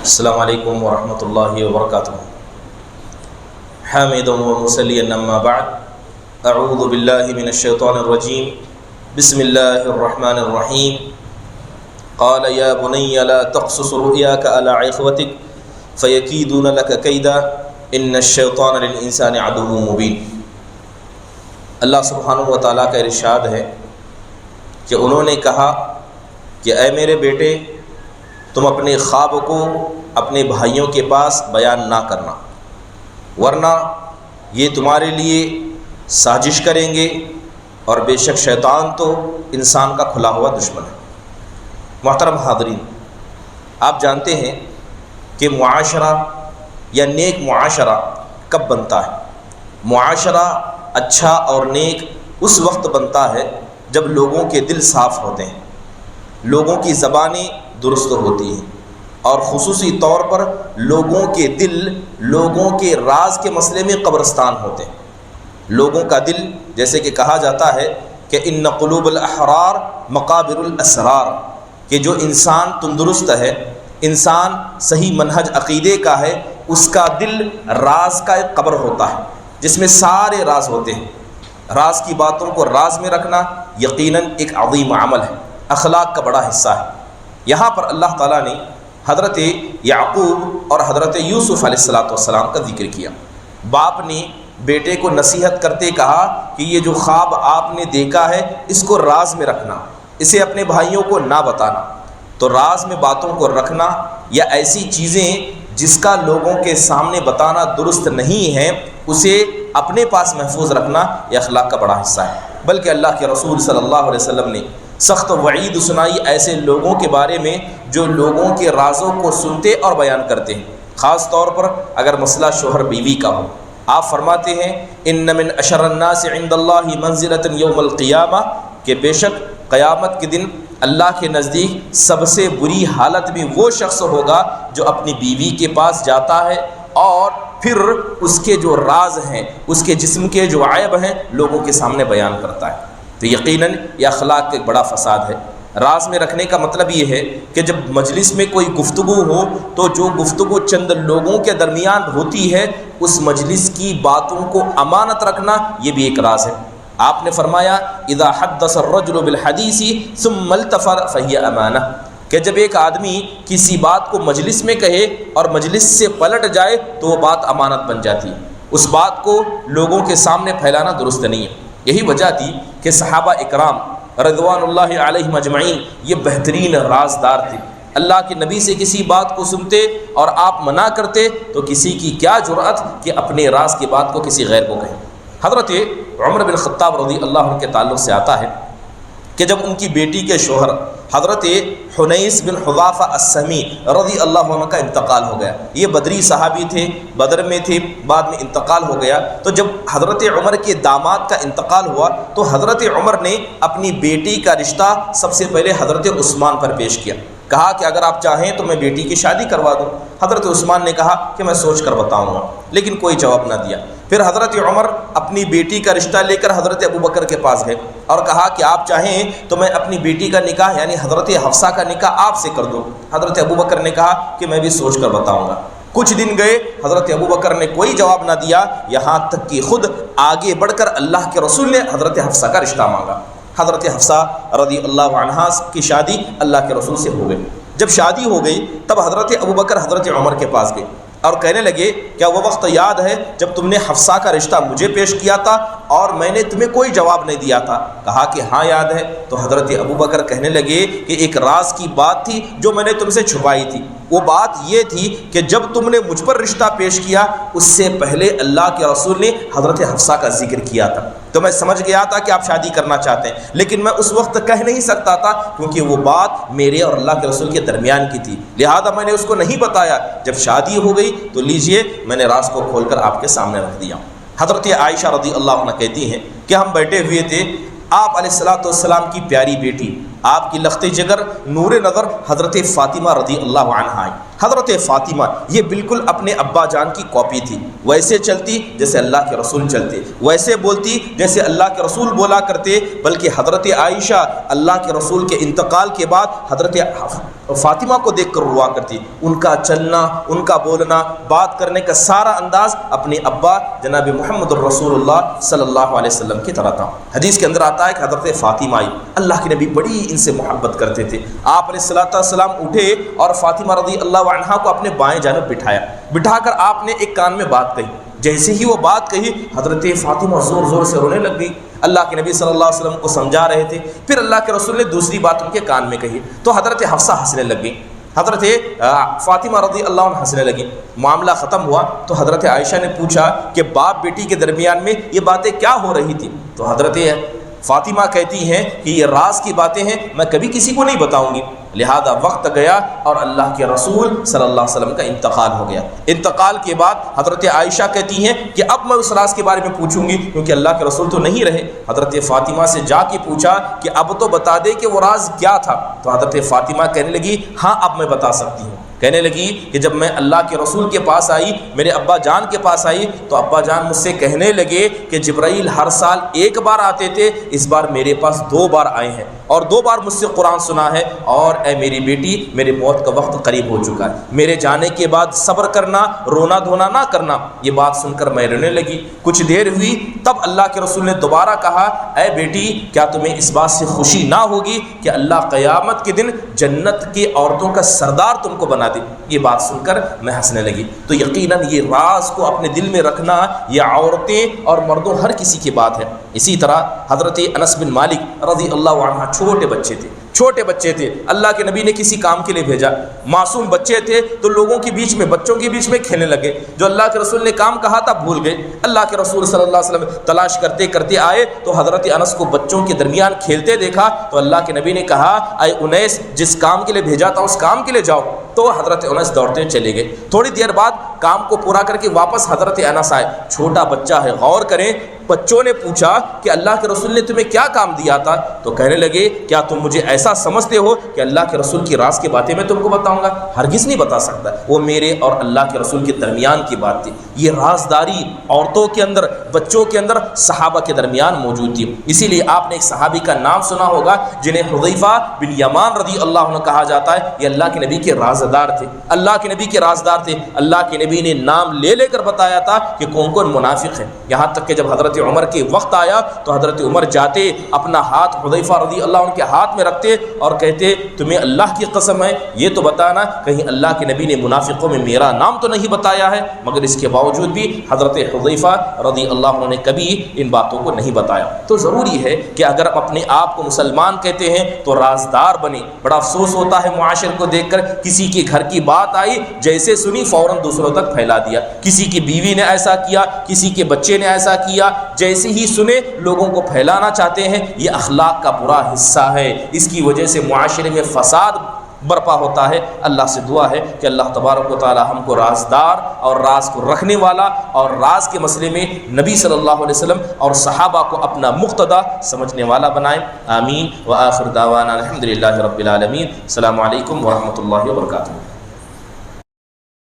السلام علیکم ورحمۃ اللہ وبرکاتہ۔ حامدا ومصلیا اما بعد، اعوذ باللہ من الشیطان الرجیم، بسم اللہ الرحمن الرحیم۔ قال یا بنی لا تقصص رؤیاک علی اخوتک فیکیدون لک کیدا ان الشیطان للانسان عدو مبین۔ اللہ سبحانہ و تعالیٰ کا ارشاد ہے کہ انہوں نے کہا کہ اے میرے بیٹے، تم اپنے خواب کو اپنے بھائیوں کے پاس بیان نہ کرنا، ورنہ یہ تمہارے لیے سازش کریں گے، اور بے شک شیطان تو انسان کا کھلا ہوا دشمن ہے۔ محترم حاضرین، آپ جانتے ہیں کہ معاشرہ یا نیک معاشرہ کب بنتا ہے؟ معاشرہ اچھا اور نیک اس وقت بنتا ہے جب لوگوں کے دل صاف ہوتے ہیں، لوگوں کی زبانیں درست ہوتی ہیں، اور خصوصی طور پر لوگوں کے دل لوگوں کے راز کے مسئلے میں قبرستان ہوتے ہیں۔ لوگوں کا دل، جیسے کہ کہا جاتا ہے کہ ان قلوب الاحرار مقابر الاسرار، کہ جو انسان تندرست ہے، انسان صحیح منہج عقیدے کا ہے، اس کا دل راز کا ایک قبر ہوتا ہے جس میں سارے راز ہوتے ہیں۔ راز کی باتوں کو راز میں رکھنا یقیناً ایک عظیم عمل ہے، اخلاق کا بڑا حصہ ہے۔ یہاں پر اللہ تعالیٰ نے حضرت یعقوب اور حضرت یوسف علیہ السلام کا ذکر کیا۔ باپ نے بیٹے کو نصیحت کرتے کہا کہ یہ جو خواب آپ نے دیکھا ہے اس کو راز میں رکھنا، اسے اپنے بھائیوں کو نہ بتانا۔ تو راز میں باتوں کو رکھنا یا ایسی چیزیں جس کا لوگوں کے سامنے بتانا درست نہیں ہے، اسے اپنے پاس محفوظ رکھنا، یہ اخلاق کا بڑا حصہ ہے۔ بلکہ اللہ کے رسول صلی اللہ علیہ وسلم نے سخت وعید سنائی ایسے لوگوں کے بارے میں جو لوگوں کے رازوں کو سنتے اور بیان کرتے ہیں، خاص طور پر اگر مسئلہ شوہر بیوی کا ہو۔ آپ فرماتے ہیں ان من اشر الناس عند اللہ منزلۃ یوم القیامہ، کہ بے شک قیامت کے دن اللہ کے نزدیک سب سے بری حالت میں وہ شخص ہوگا جو اپنی بیوی کے پاس جاتا ہے اور پھر اس کے جو راز ہیں، اس کے جسم کے جو عیب ہیں لوگوں کے سامنے بیان کرتا ہے۔ تو یقیناً یہ اخلاق کا ایک بڑا فساد ہے۔ راز میں رکھنے کا مطلب یہ ہے کہ جب مجلس میں کوئی گفتگو ہو تو جو گفتگو چند لوگوں کے درمیان ہوتی ہے، اس مجلس کی باتوں کو امانت رکھنا یہ بھی ایک راز ہے۔ آپ نے فرمایا اذا حدث الرجل بالحدیث ثم التفر فہی امانہ، کہ جب ایک آدمی کسی بات کو مجلس میں کہے اور مجلس سے پلٹ جائے تو وہ بات امانت بن جاتی ہے، اس بات کو لوگوں کے سامنے پھیلانا درست نہیں ہے۔ یہی وجہ تھی کہ صحابہ اکرام رضوان اللہ علیہم اجمعین یہ بہترین رازدار تھے۔ اللہ کے نبی سے کسی بات کو سنتے اور آپ منع کرتے تو کسی کی کیا جرأت کہ اپنے راز کی بات کو کسی غیر کو کہیں۔ حضرت عمر بن خطاب رضی اللہ عنہ کے تعلق سے آتا ہے کہ جب ان کی بیٹی کے شوہر حضرت حنیس بن حذافہ السہمی رضی اللہ عنہ کا انتقال ہو گیا، یہ بدری صحابی تھے، بدر میں تھے، بعد میں انتقال ہو گیا۔ تو جب حضرت عمر کے داماد کا انتقال ہوا تو حضرت عمر نے اپنی بیٹی کا رشتہ سب سے پہلے حضرت عثمان پر پیش کیا، کہا کہ اگر آپ چاہیں تو میں بیٹی کی شادی کروا دوں۔ حضرت عثمان نے کہا کہ میں سوچ کر بتاؤں گا، لیکن کوئی جواب نہ دیا۔ پھر حضرت عمر اپنی بیٹی کا رشتہ لے کر حضرت ابوبکر کے پاس گئے اور کہا کہ آپ چاہیں تو میں اپنی بیٹی کا نکاح یعنی حضرت حفصہ کا نکاح آپ سے کر دوں۔ حضرت ابوبکر نے کہا کہ میں بھی سوچ کر بتاؤں گا۔ کچھ دن گئے، حضرت ابوبکر نے کوئی جواب نہ دیا، یہاں تک کہ خود آگے بڑھ کر اللہ کے رسول نے حضرت حفصہ کا رشتہ مانگا۔ حضرت حفصہ رضی اللہ عنہا کی شادی اللہ کے رسول سے ہو گئی۔ جب شادی ہو گئی تب حضرت ابوبکر حضرت عمر کے پاس گئے اور کہنے لگے کیا وہ وقت یاد ہے جب تم نے حفصہ کا رشتہ مجھے پیش کیا تھا اور میں نے تمہیں کوئی جواب نہیں دیا تھا؟ کہا کہ ہاں یاد ہے۔ تو حضرت ابوبکر کہنے لگے کہ ایک راز کی بات تھی جو میں نے تم سے چھپائی تھی، وہ بات یہ تھی کہ جب تم نے مجھ پر رشتہ پیش کیا اس سے پہلے اللہ کے رسول نے حضرت حفصہ کا ذکر کیا تھا، تو میں سمجھ گیا تھا کہ آپ شادی کرنا چاہتے ہیں، لیکن میں اس وقت کہہ نہیں سکتا تھا کیونکہ وہ بات میرے اور اللہ کے رسول کے درمیان کی تھی، لہذا میں نے اس کو نہیں بتایا۔ جب شادی ہو گئی تو لیجئے میں نے راز کو کھول کر آپ کے سامنے رکھ دیا۔ حضرت عائشہ رضی اللہ عنہ کہتی ہیں کہ ہم بیٹھے ہوئے تھے، آپ علیہ السلام کی پیاری بیٹی، آپ کی لخت جگر نور نظر حضرت فاطمہ رضی اللہ عنہا آئی۔ حضرت فاطمہ یہ بالکل اپنے ابا جان کی کاپی تھی، ویسے چلتی جیسے اللہ کے رسول چلتے، ویسے بولتی جیسے اللہ کے رسول بولا کرتے۔ بلکہ حضرت عائشہ اللہ کے رسول کے انتقال کے بعد فاطمہ کو دیکھ کر روا کرتی. ان کا چلنا، ان کا بولنا، بات کرنے کا سارا انداز اپنے ابا جناب محمد الرسول اللہ صلی اللہ علیہ وسلم کی طرح تھا. حدیث کے اندر آتا ہے کہ حضرت فاطمہ آئی، اللہ کے نبی بڑی ان سے محبت کرتے تھے. آپ علیہ الصلوۃ والسلام اٹھے اور فاطمہ رضی اللہ عنہا کو اپنے بائیں جانب بٹھا کر آپ نے ایک کان میں بات کہی. جیسے ہی وہ بات کہی حضرت فاطمہ زور زور سے رونے لگ گئی. اللہ کے نبی صلی اللہ علیہ وسلم کو سمجھا رہے تھے. پھر اللہ کے رسول نے دوسری بات ان کے کان میں کہی تو حضرت حفصہ ہنسنے لگ گئی. حضرت فاطمہ رضی اللہ عنہ ہنسنے لگی. معاملہ ختم ہوا تو حضرت عائشہ نے پوچھا کہ باپ بیٹی کے درمیان میں یہ باتیں کیا ہو رہی تھی؟ تو حضرت فاطمہ کہتی ہیں کہ یہ راز کی باتیں ہیں، میں کبھی کسی کو نہیں بتاؤں گی. لہذا وقت گیا اور اللہ کے رسول صلی اللہ علیہ وسلم کا انتقال ہو گیا. انتقال کے بعد حضرت عائشہ کہتی ہیں کہ اب میں اس راز کے بارے میں پوچھوں گی کیونکہ اللہ کے رسول تو نہیں رہے. حضرت فاطمہ سے جا کے پوچھا کہ اب تو بتا دے کہ وہ راز کیا تھا. تو حضرت فاطمہ کہنے لگی ہاں اب میں بتا سکتی ہوں. کہنے لگی کہ جب میں اللہ کے رسول کے پاس آئی، میرے ابا جان کے پاس آئی تو ابا جان مجھ سے کہنے لگے کہ جبرائیل ہر سال ایک بار آتے تھے، اس بار میرے پاس 2 بار آئے ہیں اور 2 بار مجھ سے قرآن سنا ہے. اور اے میری بیٹی، میرے موت کا وقت قریب ہو چکا ہے، میرے جانے کے بعد صبر کرنا، رونا دھونا نہ کرنا. یہ بات سن کر میں رونے لگی. کچھ دیر ہوئی تب اللہ کے رسول نے دوبارہ کہا اے بیٹی، کیا تمہیں اس بات سے خوشی نہ ہوگی کہ اللہ قیامت کے دن جنت کی عورتوں کا سردار تم کو بنا دے؟ یہ بات سن کر میں ہنسنے لگی. تو یقیناً یہ راز کو اپنے دل میں رکھنا یہ عورتیں اور مردوں ہر کسی کی بات ہے. اسی طرح حضرت انس بن مالک رضی اللہ عنہ چھوٹے بچے تھے. اللہ کے نبی نے کسی کام کے لیے بھیجا. معصوم بچے تھے تو لوگوں کے بیچ میں، بچوں کے بیچ میں کھیلنے لگے. جو اللہ کے رسول نے کام کہا تھا بھول گئے. اللہ کے رسول صلی اللہ علیہ وسلم تلاش کرتے کرتے آئے تو حضرت انس کو بچوں کے درمیان کھیلتے دیکھا تو اللہ کے نبی نے کہا اے انیس، جس کام کے لیے بھیجا تھا اس کام کے لیے جاؤ. تو حضرت انس دوڑتے چلے گئے. تھوڑی دیر بعد کام کو پورا کر کے واپس حضرت انس آئے. چھوٹا بچہ ہے، غور کریں. بچوں نے پوچھا کہ اللہ کے رسول نے تمہیں کیا کام دیا تھا؟ تو کہنے لگے کیا تم مجھے ایسا سمجھتے ہو کہ اللہ کے رسول کی راز کی باتیں میں تم کو بتاؤں گا؟ ہرگز نہیں بتا سکتا. وہ میرے اور اللہ کے رسول کے درمیان کی بات تھی. یہ رازداری عورتوں کے اندر، بچوں کے اندر، صحابہ کے درمیان موجود تھی. اسی لیے آپ نے ایک صحابی کا نام سنا ہوگا جنہیں حذیفہ بن یمان رضی اللہ عنہ کہا جاتا ہے. یہ اللہ کے نبی کے رازدار تھے. اللہ کے نبی کے رازدار تھے. اللہ کے نبی نے نام لے کر بتایا تھا کہ کون کون منافق ہیں. یہاں تک کہ جب حضرت عمر کے وقت آیا تو حضرت عمر جاتے اپنا ہاتھ حذیفہ رضی اللہ عنہ کے ہاتھ میں رکھتے اور کہتے تمہیں اللہ کی قسم ہے یہ تو بتانا کہیں اللہ کے نبی نے منافقوں میں میرا نام تو نہیں بتایا ہے. مگر اس کے باوجود بھی حضرت حذیفہ رضی اللہ عنہ نے کبھی ان باتوں کو نہیں بتایا. تو ضروری ہے کہ اگر اپنے آپ کو مسلمان کہتے ہیں تو رازدار بنے. بڑا افسوس ہوتا ہے معاشر کو دیکھ کر، کسی کے گھر کی بات آئی جیسے سنی فوراً دوسروں تک پھیلا دیا. کسی کی بیوی نے ایسا کیا، کسی کے بچے نے ایسا کیا، جیسے ہی سنے لوگوں کو پھیلانا چاہتے ہیں. یہ اخلاق کا برا حصہ ہے. اس کی وجہ سے معاشرے میں فساد برپا ہوتا ہے. اللہ سے دعا ہے کہ اللہ تبارک و تعالی ہم کو رازدار اور راز کو رکھنے والا اور راز کے مسئلے میں نبی صلی اللہ علیہ وسلم اور صحابہ کو اپنا مقتدا سمجھنے والا بنائیں. آمین. وآخر دعوانا الحمدللہ رب العالمین. السلام علیکم ورحمۃ اللہ وبرکاتہ.